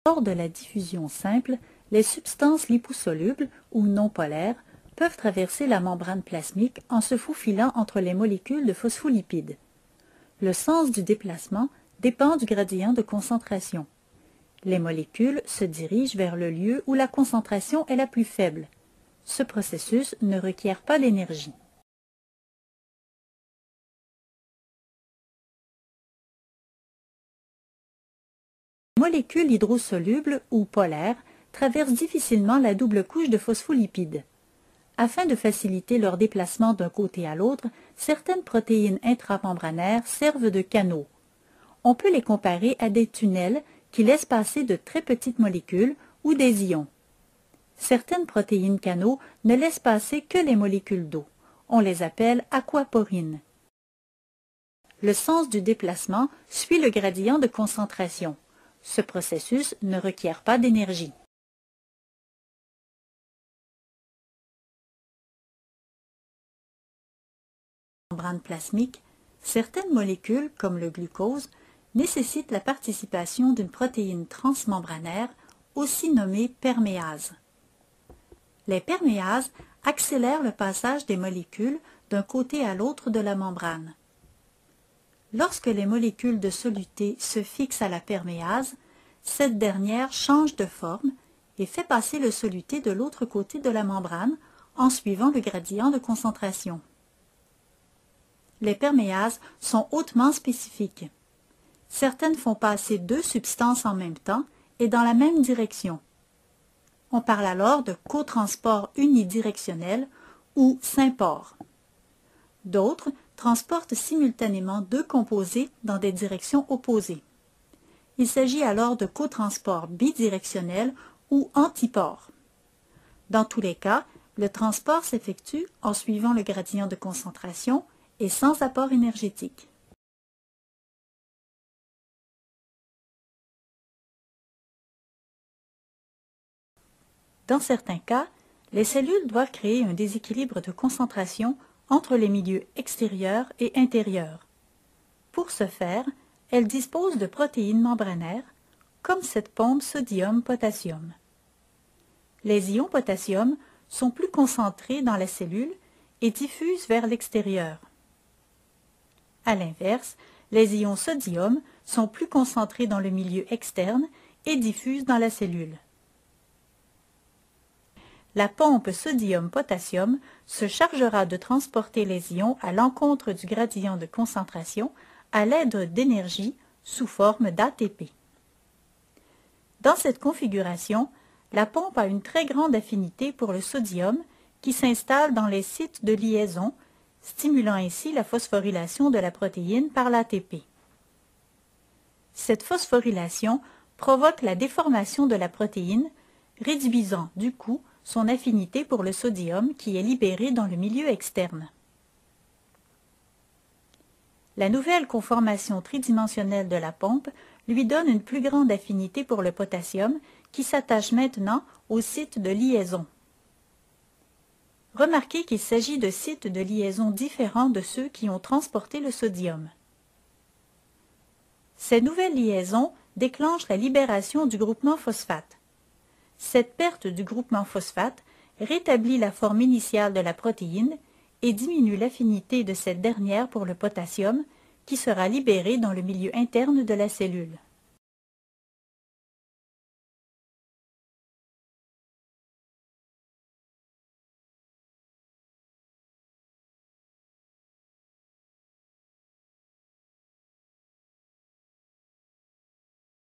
Lors de la diffusion simple, les substances liposolubles ou non polaires peuvent traverser la membrane plasmique en se faufilant entre les molécules de phospholipides. Le sens du déplacement dépend du gradient de concentration. Les molécules se dirigent vers le lieu où la concentration est la plus faible. Ce processus ne requiert pas d'énergie. Les molécules hydrosolubles ou polaires traversent difficilement la double couche de phospholipides. Afin de faciliter leur déplacement d'un côté à l'autre, certaines protéines intramembranaires servent de canaux. On peut les comparer à des tunnels qui laissent passer de très petites molécules ou des ions. Certaines protéines canaux ne laissent passer que les molécules d'eau. On les appelle aquaporines. Le sens du déplacement suit le gradient de concentration. Ce processus ne requiert pas d'énergie. Membrane plasmique, certaines molécules, comme le glucose, nécessitent la participation d'une protéine transmembranaire, aussi nommée perméase. Les perméases accélèrent le passage des molécules d'un côté à l'autre de la membrane. Lorsque les molécules de soluté se fixent à la perméase, cette dernière change de forme et fait passer le soluté de l'autre côté de la membrane en suivant le gradient de concentration. Les perméases sont hautement spécifiques. Certaines font passer deux substances en même temps et dans la même direction. On parle alors de cotransport unidirectionnel ou sympore. D'autres transportent simultanément deux composés dans des directions opposées. Il s'agit alors de cotransport bidirectionnel ou antipore. Dans tous les cas, le transport s'effectue en suivant le gradient de concentration et sans apport énergétique. Dans certains cas, les cellules doivent créer un déséquilibre de concentration entre les milieux extérieurs et intérieurs. Pour ce faire, elles disposent de protéines membranaires, comme cette pompe sodium-potassium. Les ions potassium sont plus concentrés dans la cellule et diffusent vers l'extérieur. À l'inverse, les ions sodium sont plus concentrés dans le milieu externe et diffusent dans la cellule. La pompe sodium-potassium se chargera de transporter les ions à l'encontre du gradient de concentration à l'aide d'énergie sous forme d'ATP. Dans cette configuration, la pompe a une très grande affinité pour le sodium qui s'installe dans les sites de liaison, stimulant ainsi la phosphorylation de la protéine par l'ATP. Cette phosphorylation provoque la déformation de la protéine, réduisant du coup son affinité pour le sodium qui est libéré dans le milieu externe. La nouvelle conformation tridimensionnelle de la pompe lui donne une plus grande affinité pour le potassium qui s'attache maintenant au site de liaison. Remarquez qu'il s'agit de sites de liaison différents de ceux qui ont transporté le sodium. Ces nouvelles liaisons déclenchent la libération du groupement phosphate. Cette perte du groupement phosphate rétablit la forme initiale de la protéine et diminue l'affinité de cette dernière pour le potassium qui sera libéré dans le milieu interne de la cellule.